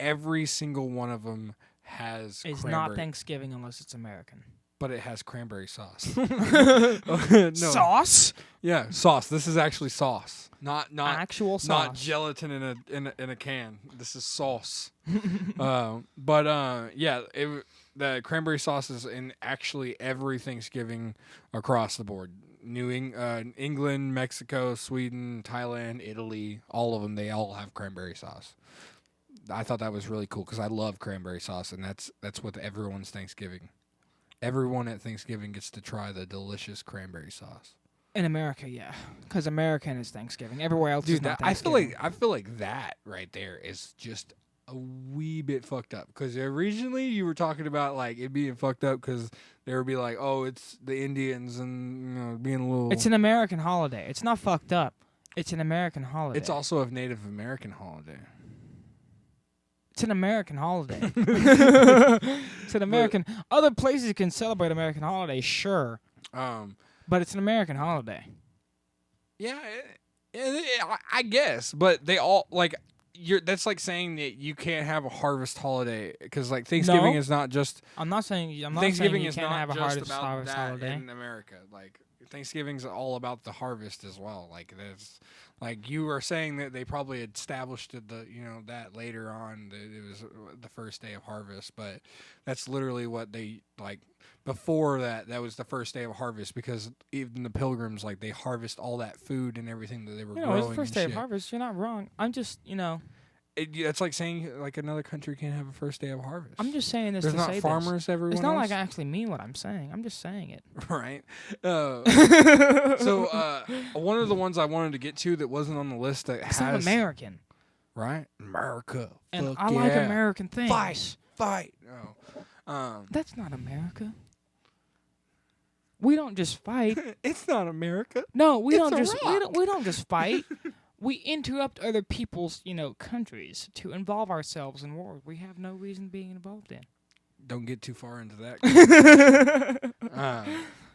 every single one of them has It's cranberry, not Thanksgiving unless it's American. but it has cranberry sauce. No, Sauce? yeah, sauce. This is actually sauce, not Actual sauce. not gelatin in a can. This is sauce. The cranberry sauce is in actually every Thanksgiving across the board. England, Mexico, Sweden, Thailand, Italy, all of them. They all have cranberry sauce. I thought that was really cool because I love cranberry sauce, and that's with everyone's Thanksgiving. Everyone at Thanksgiving gets to try the delicious cranberry sauce. In America, yeah, because American is Thanksgiving. Everywhere else is Dude, not I feel Thanksgiving. like that right there is just a wee bit fucked up. Because originally you were talking about like it being fucked up because they would be like, oh, it's the Indians and being a little. It's an American holiday. It's not fucked up. It's an American holiday. It's also a Native American holiday. It's an American holiday. It's an American. Other places can celebrate American holidays, sure, but it's an American holiday. Yeah, I guess, but they all like. That's like saying that you can't have a harvest holiday because like Thanksgiving No. is not just I'm not saying Thanksgiving you is can't not have a just harvest about that holiday. in America. Like Thanksgiving's all about the harvest as well. Like there's like you were saying that they probably established that later on that it was the first day of harvest, but that's literally what they like before that was the first day of harvest because even the pilgrims like they harvest all that food and everything that they were growing. It's the first and day of shit. harvest. You're not wrong. I'm just It's like saying like another country can't have a first day of harvest. I'm just saying this There's to not say farmers this. everywhere. It's not like I actually mean what I'm saying. I'm just saying it. Right. One of the ones I wanted to get to that wasn't on the list that It's has not American, right America. and Fuck I like yeah. American things. Fight. No. That's not America. We don't just fight. It's not America. No, we It's don't just Iraq. we don't just fight. We interrupt other people's, countries to involve ourselves in wars we have no reason being involved in. Don't get too far into that.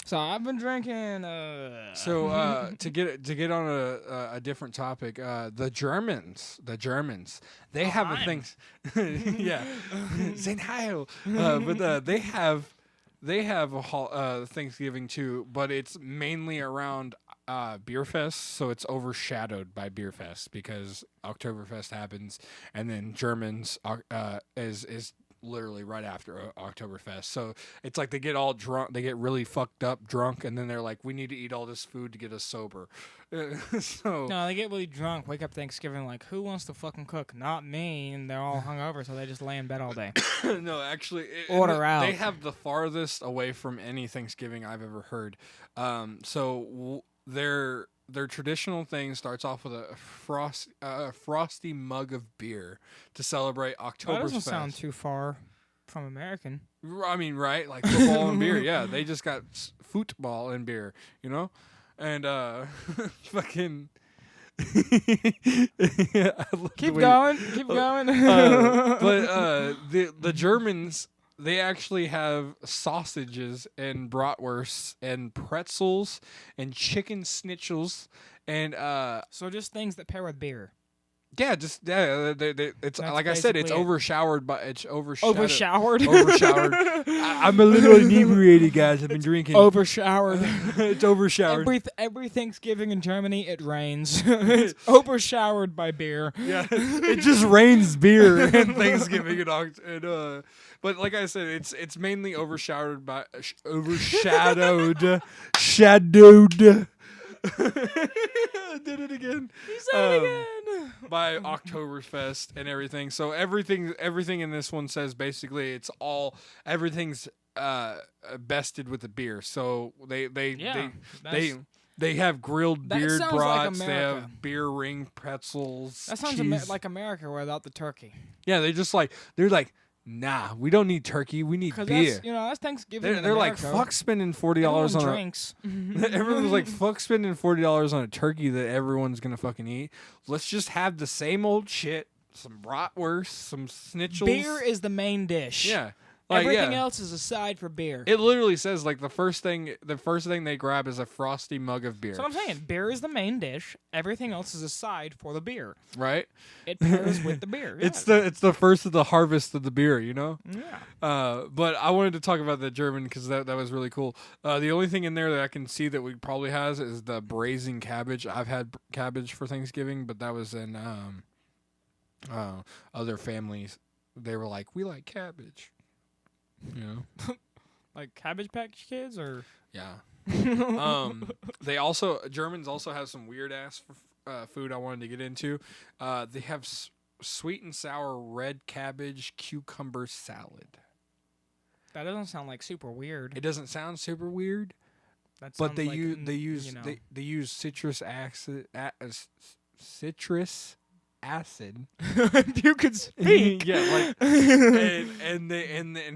So I've been drinking. To get on a different topic, the Germans, they have a thing. Yeah, Sein Heil. But they have a Thanksgiving too, but it's mainly around Beer Fest, so it's overshadowed by Beer Fest because Oktoberfest happens, and then Germans is literally right after Oktoberfest. So it's like they get all drunk, they get really fucked up drunk, and then they're like, we need to eat all this food to get us sober. So No, they get really drunk, wake up Thanksgiving like, who wants to fucking cook? Not me. And they're all hungover, so they just lay in bed all day. no, actually, Order out. They have the farthest away from any Thanksgiving I've ever heard. Their traditional thing starts off with a frosty mug of beer to celebrate Oktoberfest. That doesn't sound too far from American. I mean, right? Like football and beer. Yeah, they just got football and beer, you know? And fucking Keep going. but the Germans, they actually have sausages and bratwursts and pretzels and chicken schnitzels and So just things that pair with beer. yeah, just yeah. It's That's like I said, it's basically it. overshadowed by overshadowed. Overshowered. I'm a little inebriated, guys. I've been drinking. Overshowered. It's overshowered. Every Thanksgiving in Germany, it rains. It's overshowered by beer. Yeah, it just rains beer and Thanksgiving and but like I said, it's mainly overshadowed by shadowed. I did it again. You said it again. By Oktoberfest and everything. So everything in this one says basically everything's bested with the beer. So they have grilled That beard sounds like brats. They America. have beer ring pretzels. That sounds cheese. like America without the turkey. Yeah, they're like, nah, we don't need turkey. We need Because beer. that's Thanksgiving. They're like, America. fuck spending $40 Everyone on drinks. Everyone was like, fuck spending $40 on a turkey that everyone's gonna fucking eat. Let's just have the same old shit. Some bratwurst, some schnitzels. Beer is the main dish. Yeah. Like, Everything yeah. else is a side for beer. It literally says like the first thing they grab is a frosty mug of beer. So I'm saying beer is the main dish. Everything else is a side for the beer. Right? It pairs with the beer. Yeah. It's the first of the harvest of the beer, you know? Yeah. But I wanted to talk about the German because that was really cool. The only thing in there that I can see that we probably has is the braising cabbage. I've had cabbage for Thanksgiving, but that was in other families. They were like, we like cabbage. You know? Like Cabbage Patch Kids or Yeah. Germans also have some weird ass food I wanted to get into. They have sweet and sour red cabbage cucumber salad. that doesn't sound like super weird. It doesn't sound super weird, That but sounds they like, they use citrus acid. you could speak. Yeah, like and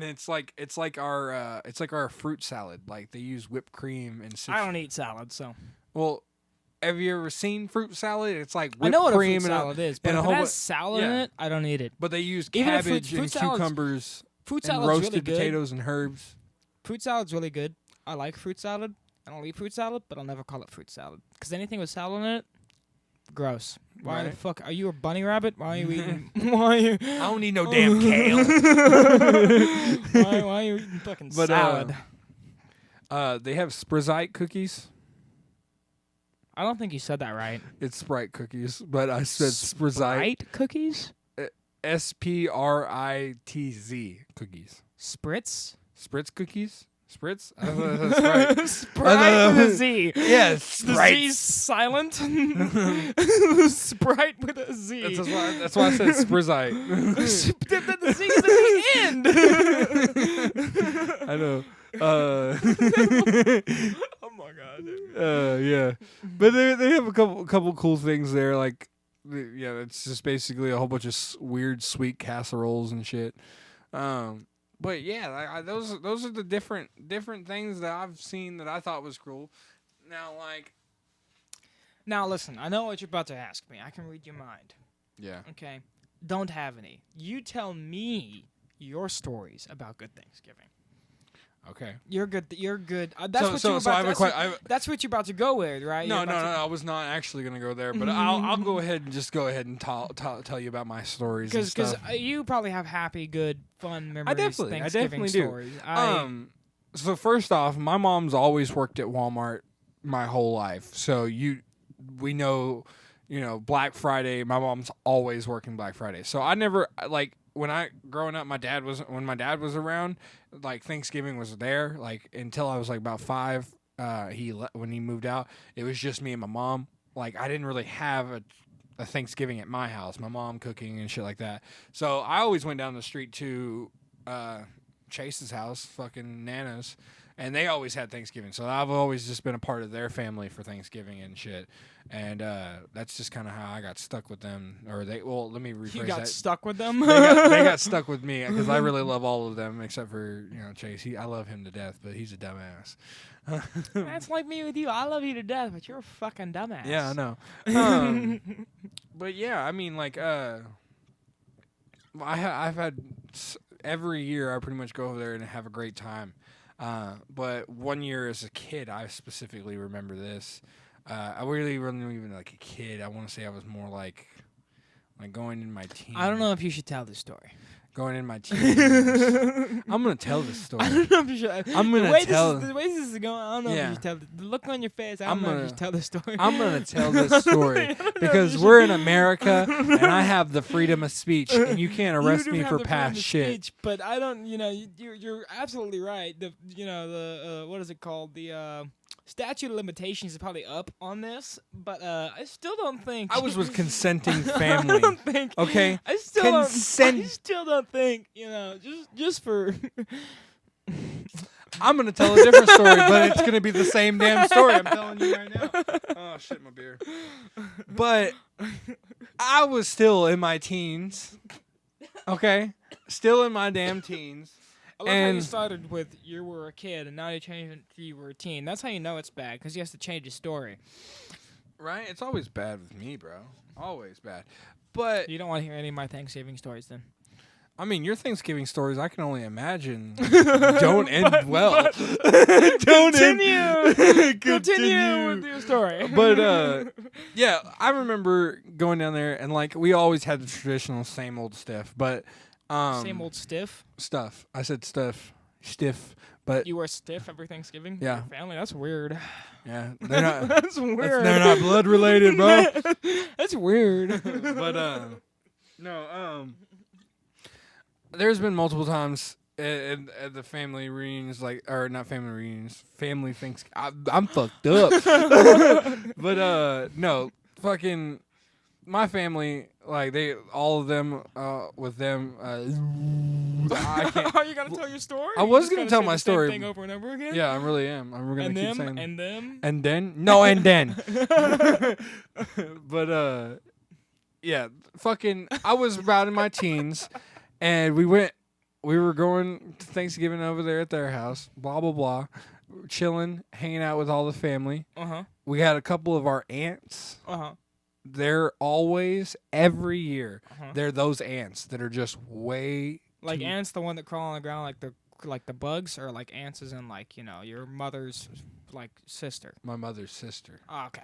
it's like our fruit salad. Like they use whipped cream and citrus. I don't eat salad, so Well, have you ever seen fruit salad? It's like I whipped know what a cream fruit salad is, but and a if whole it has bu- salad in yeah. it, I don't eat it. But they use Even if cabbage fruit and salad's- cucumbers Fruit and salad's roasted really good. potatoes and herbs. Fruit salad's really good. I like fruit salad. I don't eat fruit salad, but I'll never call it fruit salad because anything with salad in it, gross. Why the Right. fuck are you a bunny rabbit? Why are you eating? Why are you? I don't need no damn kale. why are you eating fucking But, salad? They have Sprizite cookies. I don't think you said that right. It's Sprite cookies, but I said Sprizite. Sprite cookies? Spritz cookies. Spritz? Spritz cookies? Spritz? I don't know if that's Sprite. Sprite with a Z. Yes, The Sprite. Z's silent. Sprite with a Z. That's why I said Sprizite. the Z is at the end. I know. Oh my god. Yeah, but they have a couple cool things there. Like, yeah, it's just basically a whole bunch of weird sweet casseroles and shit. But yeah, those are the different things that I've seen that I thought was cool. Now listen, I know what you're about to ask me. I can read your mind. Yeah. Okay. Don't have any. You tell me your stories about good Thanksgiving. Okay. You're good. That's what you're about to go with, right? No, I was not actually gonna go there, but I'll go ahead and tell you about my stories. Because you probably have happy, good, fun memories. I Thanksgiving definitely stories. do. So first off, my mom's always worked at Walmart my whole life. So we know, Black Friday. My mom's always working Black Friday. So I never when I growing up, when my dad was around, like Thanksgiving was there, like until I was like about 5. When he moved out, it was just me and my mom. Like I didn't really have a Thanksgiving at my house, my mom cooking and shit like that. So I always went down the street to Chase's house, fucking Nana's, and they always had Thanksgiving. So I've always just been a part of their family for Thanksgiving and shit. And that's just kind of how I got stuck with them. Let me rephrase that. You got stuck with them? They got stuck with me because I really love all of them except for Chase. I love him to death, but he's a dumbass. That's like me with you. I love you to death, but you're a fucking dumbass. Yeah, I know. But yeah, I mean, like, I've had every year I pretty much go over there and have a great time. But one year as a kid, I specifically remember this. I really wasn't even like a kid. I want to say I was more like going in my teens. I don't know if you should tell this story. Going in my teens. I'm gonna tell this story. I don't know if you should. I'm gonna tell. The way this is going, I don't know if you should tell. The look on your face, I don't know if you should tell this story. I'm gonna tell this story because we're in America and I have the freedom of speech, and you can't arrest me for past shit. Speech, but I don't. You're absolutely right. The what is it called? The statute of limitations is probably up on this, but I still don't think I was with consenting family. I don't think. Okay, I still don't think. Just for. I'm gonna tell a different story, but it's gonna be the same damn story. I'm telling you right now. Oh shit, my beer. But I was still in my teens. Okay, still in my damn teens. I love how you started with you were a kid and now you changed it to you were a teen. That's how you know it's bad, because he has to change his story. Right? It's always bad with me, bro. Always bad. But you don't want to hear any of my Thanksgiving stories then? I mean, your Thanksgiving stories, I can only imagine, don't end well. Continue with your story. But, yeah, I remember going down there, and, like, we always had the traditional same old stuff, but... same old stiff? Stuff. I said stuff. Stiff. But you were stiff every Thanksgiving? Yeah. Your family? That's weird. Yeah. They're not... That's weird. They're not blood related, bro. That's weird. But, no, there's been multiple times at the family reunions, or not family reunions, family things. I'm fucked up. But, no, fucking... My family, like, all of them, with them, I can't. Are you gonna tell your story? I was gonna tell my story. Same thing over and over again? Yeah, I really am. I'm gonna keep saying. And them? And then? No, and then. But, yeah, fucking, I was about in my teens, and we were going to Thanksgiving over there at their house, blah, blah, blah, chilling, hanging out with all the family. Uh-huh. We had a couple of our aunts. Uh-huh. They're always, every year, they're those ants that are just way... Like ants, the one that crawl on the ground like the bugs, or like ants as in like, your mother's like sister? My mother's sister. Oh, okay.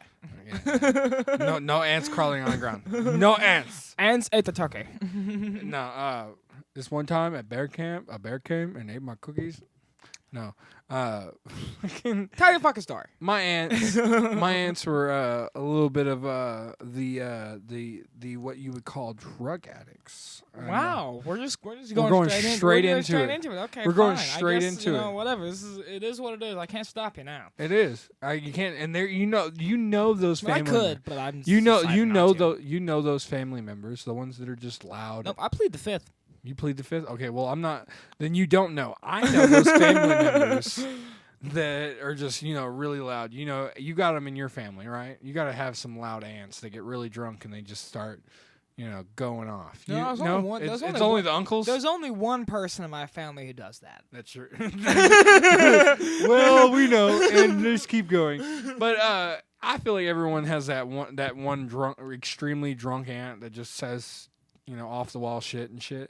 Yeah. No ants crawling on the ground. No ants. Ants ate the turkey. No, this one time at bear camp, a bear came and ate my cookies. No. Tell your fucking story. My aunts were a little bit of the what you would call drug addicts. Wow, we're just going straight into it. Okay, we're going straight into it. Whatever. It is what it is. I can't stop you now. It is. You can't. And there, you know those family. I could, but I'm. You know those family members, the ones that are just loud. Nope, I plead the fifth. You plead the fifth? Okay, well, I'm not... Then you don't know. I know those family members that are just, really loud. You got them in your family, right? You got to have some loud aunts that get really drunk and they just start, going off. No, it's only the uncles? There's only one person in my family who does that. That's true. Well, we know, and just keep going. But I feel like everyone has that one drunk, extremely drunk aunt that just says, off the wall shit and shit.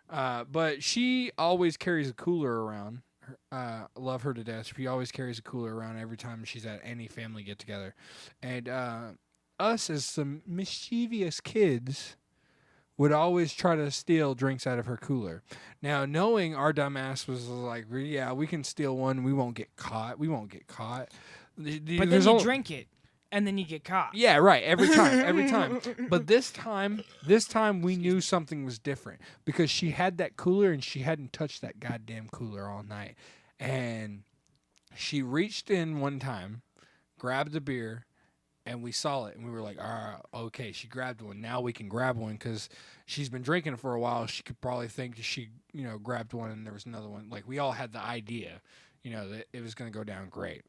But she always carries a cooler around. Love her to death. She always carries a cooler around every time she's at any family get together. And us as some mischievous kids would always try to steal drinks out of her cooler. Now, knowing our dumbass was like, yeah, we can steal one. We won't get caught. But then you drink it. And then you get caught. Yeah, right. Every time. But this time we knew something was different because she had that cooler and she hadn't touched that goddamn cooler all night. And she reached in one time, grabbed a beer, and we saw it, and we were like, all right, okay, she grabbed one. Now we can grab one because she's been drinking for a while. She could probably think she, grabbed one and there was another one. Like, we all had the idea, that it was going to go down great.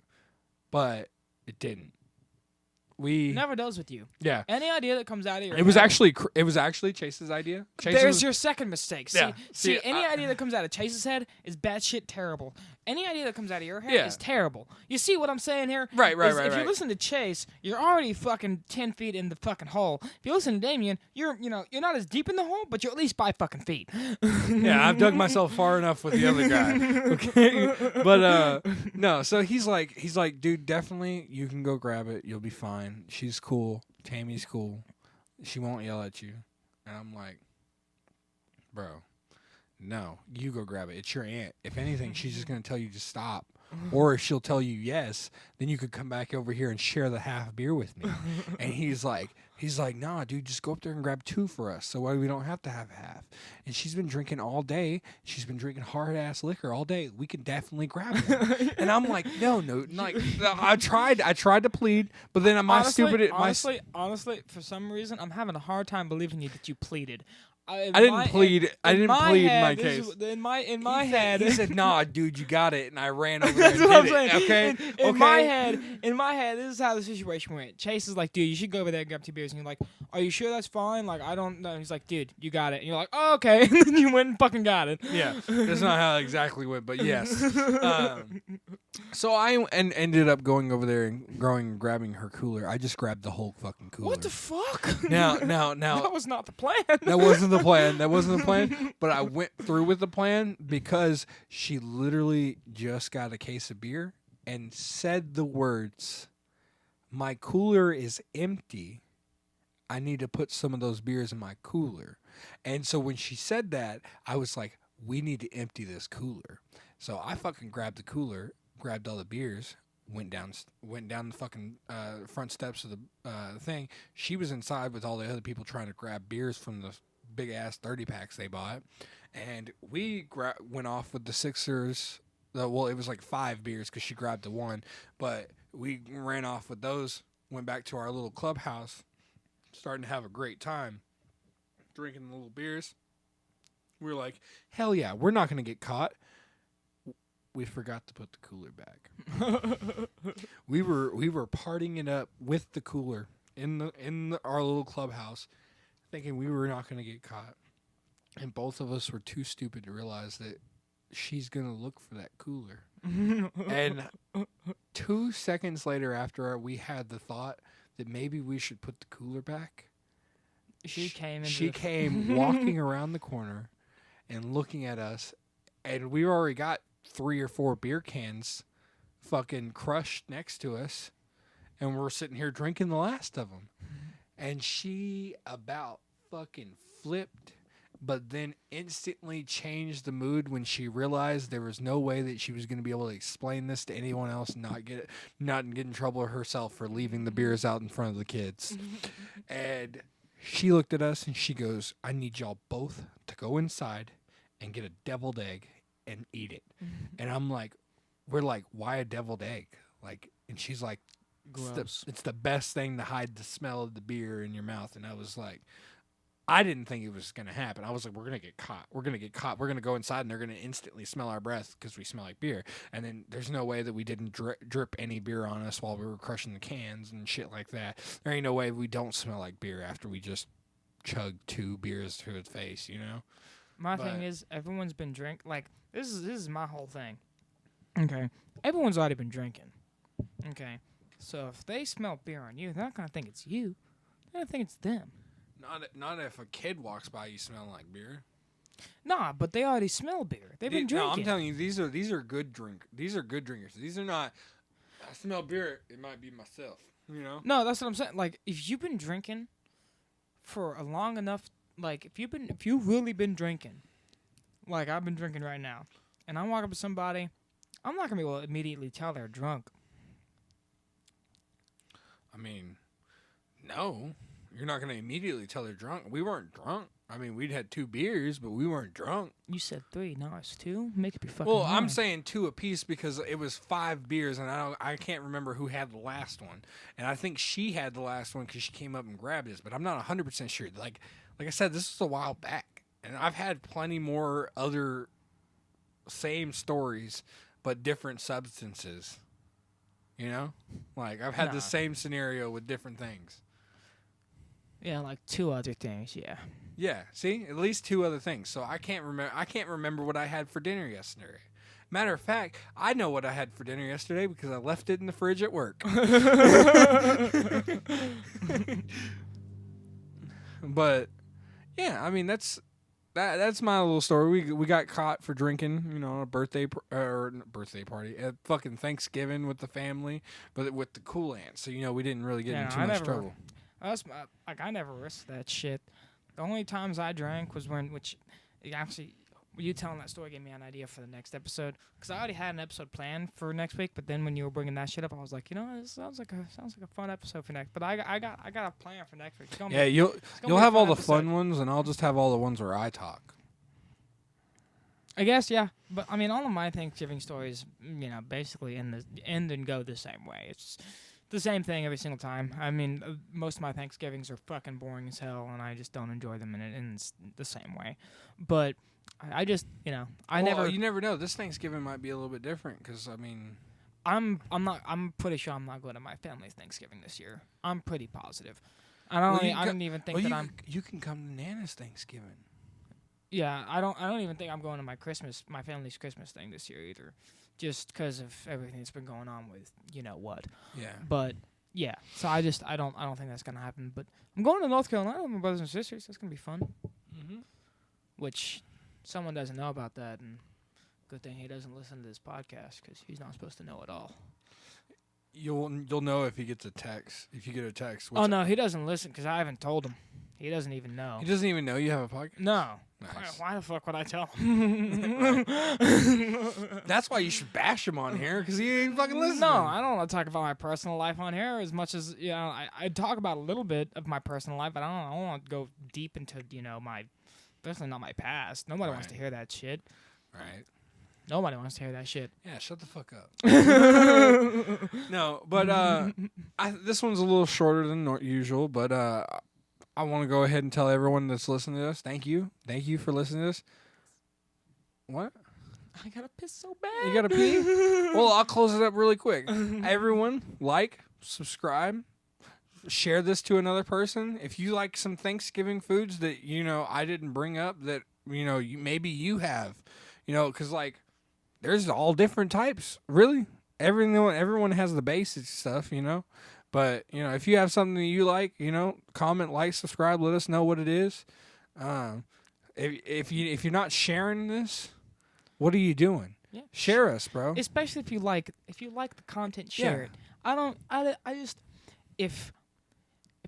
But it didn't. Never does with you. Yeah. Any idea that comes out of your It was head, actually Chase's idea. There's your second mistake. Yeah. See, any idea that comes out of Chase's head is batshit terrible. Any idea that comes out of your head Yeah. is terrible. You see what I'm saying here? Right. If you listen to Chase, you're already fucking 10 feet in the fucking hole. If you listen to Damien, you're not as deep in the hole, but you're at least 5 fucking feet. Yeah, I've dug myself far enough with the other guy. Okay, but no. So he's like, dude, definitely you can go grab it. You'll be fine. She's cool. Tammy's cool. She won't yell at you. And I'm like, bro, no, you go grab it. It's your aunt. If anything, she's just gonna tell you to stop. Or if she'll tell you yes, then you could come back over here and share the half beer with me. And he's like, nah, dude, just go up there and grab 2 for us. So why we don't have to have half. And she's been drinking all day. She's been drinking hard ass liquor all day. We can definitely grab it. And I'm like, no, like I tried to plead, but then honestly, for some reason, I'm having a hard time believing you that you pleaded. I didn't plead my case. In my head, he said, "Nah, dude, you got it," and I ran over there and that's what I'm did saying. it. Okay, In my head, this is how the situation went. Chase is like, "Dude, you should go over there and grab 2 beers." And you're like, "Are you sure that's fine?" Like, I don't know. He's like, "Dude, you got it." And you're like, "Oh, okay." And then you went and fucking got it. Yeah, that's not how it exactly went, but yes. So I ended up going over there and grabbing her cooler. I just grabbed the whole fucking cooler. What the fuck? Now, that was not the plan. That wasn't the plan. But I went through with the plan because she literally just got a case of beer and said the words, "My cooler is empty. I need to put some of those beers in my cooler." And so when she said that, I was like, we need to empty this cooler. So I fucking grabbed the cooler, grabbed all the beers, went down the fucking front steps of the thing. She was inside with all the other people trying to grab beers from the big ass 30 packs they bought, and we went off with the Sixers. Well, it was like 5 beers because she grabbed the one, but we ran off with those. Went back to our little clubhouse, starting to have a great time, drinking the little beers. We were like, hell yeah, we're not gonna get caught. We forgot to put the cooler back. we were partying it up with the cooler in our little clubhouse, thinking we were not going to get caught, and both of us were too stupid to realize that she's going to look for that cooler. And 2 seconds later, after we had the thought that maybe we should put the cooler back, she came walking around the corner and looking at us, and we already got 3 or 4 beer cans fucking crushed next to us, and we're sitting here drinking the last of them. And she about fucking flipped, but then instantly changed the mood when she realized there was no way that she was going to be able to explain this to anyone else and not get in trouble herself for leaving the beers out in front of the kids. And she looked at us and she goes, "I need y'all both to go inside and get a deviled egg and eat it." And we're like, why a deviled egg? Like, and she's like, it's the best thing to hide the smell of the beer in your mouth. And I was like, I didn't think it was going to happen. I was like, we're going to get caught. We're going to go inside and they're going to instantly smell our breath because we smell like beer. And then there's no way that we didn't drip any beer on us while we were crushing the cans and shit like that. There ain't no way we don't smell like beer after we just chugged 2 beers to its face, you know? My thing is, everyone's been Like, this is my whole thing. Okay. Everyone's already been drinking. Okay. So if they smell beer on you, they're not going to think it's you. They're going to think it's them. Not if a kid walks by you smelling like beer. Nah, but they already smell beer. They've been drinking. No, I'm telling you, these are good These are good drinkers. These are not. I smell beer. It might be myself. You know. No, that's what I'm saying. Like, if you've been drinking for a long enough, like if you've really been drinking, like I've been drinking right now, and I walk up to somebody, I'm not gonna be able to immediately tell they're drunk. mean, no. You're not going to immediately tell they're drunk. We weren't drunk. I mean, we'd had 2 beers, but we weren't drunk. You said 3. No, it's 2. Make up your fucking Well, mind. I'm saying 2 apiece because it was 5 beers, and I can't remember who had the last one. And I think she had the last one because she came up and grabbed us, but I'm not 100% sure. Like I said, this was a while back, and I've had plenty more other same stories, but different substances. You know? Like, I've had the same scenario with different things. Yeah, like 2 other things, yeah. Yeah, see? At least 2 other things. So I can't remember what I had for dinner yesterday. Matter of fact, I know what I had for dinner yesterday because I left it in the fridge at work. But yeah, I mean that's my little story. We got caught for drinking, you know, a birthday party at fucking Thanksgiving with the family, but with the Cool Ants. So you know we didn't really get in too much trouble. I never risked that shit. The only times I drank was you telling that story gave me an idea for the next episode. Because I already had an episode planned for next week, but then when you were bringing that shit up, I was like, you know, this sounds like a fun episode for next. But I got a plan for next week. Yeah, you'll have all the fun ones, and I'll just have all the ones where I talk. I guess, yeah. But I mean, all of my Thanksgiving stories, you know, basically end and go the same way. It's the same thing every single time. I mean, most of my Thanksgivings are fucking boring as hell, and I just don't enjoy them, and it ends the same way. But I just, you know, you never know. This Thanksgiving might be a little bit different because I mean, I'm pretty sure I'm not going to my family's Thanksgiving this year. I'm pretty positive. I don't even think that you can come to Nana's Thanksgiving. Yeah, I don't even think I'm going to my family's Christmas thing this year either, just because of everything that's been going on with you know what. Yeah. But yeah, so I don't think that's gonna happen. But I'm going to North Carolina with my brothers and sisters. That's gonna be fun. Mm-hmm. Which someone doesn't know about that, and good thing he doesn't listen to this podcast because he's not supposed to know at all. You'll know if he gets a text. If you get a text. Oh no, he doesn't listen because I haven't told him. He doesn't even know. He doesn't even know you have a podcast? No. Nice. Why the fuck would I tell him? That's why you should bash him on here, because he ain't fucking listening. No, I don't want to talk about my personal life on here as much as, you know, I talk about a little bit of my personal life, but I don't want to go deep into, you know, definitely not my past. Nobody wants to hear that shit. Right. Nobody wants to hear that shit. Yeah, shut the fuck up. No, but this one's a little shorter than usual, but I want to go ahead and tell everyone that's listening to us, thank you. Thank you for listening to us. What? I gotta piss so bad. You gotta pee? Well, I'll close it up really quick. Everyone, subscribe, share this to another person. If you like some Thanksgiving foods that, you know, I didn't bring up that, you know, maybe you have, you know, because, like, there's all different types, really. Everyone has the basic stuff, you know. But, you know, if you have something that you like, you know, comment, like, subscribe, let us know what it is. If you're not sharing this, what are you doing? Yeah. Share us, bro. Especially if you like the content, share it. I just if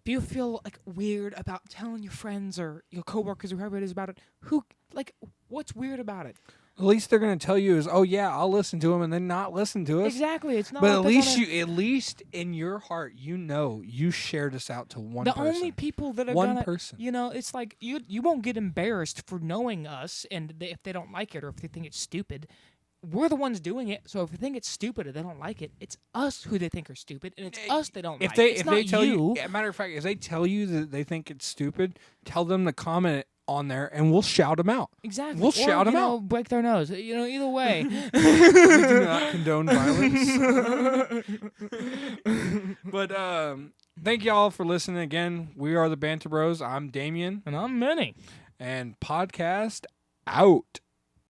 you feel like weird about telling your friends or your coworkers or whoever it is about it, what's weird about it? At least they're gonna tell you is, oh yeah, I'll listen to them, and then not listen to us. Exactly, it's not. But at least in your heart, you know, you shared us out to one person. The only people that are one person. You know, it's like you won't get embarrassed for knowing us, and if they don't like it or if they think it's stupid, we're the ones doing it. So if they think it's stupid or they don't like it, it's us who they think are stupid, and it's us they don't like. If they tell you, matter of fact, if they tell you that they think it's stupid, tell them to comment on there, and we'll shout them out. Exactly. We'll shout them out. Break their nose. You know, either way. We do not condone violence. But thank y'all for listening again. We are the Banter Bros. I'm Damien. And I'm Minnie. And podcast out.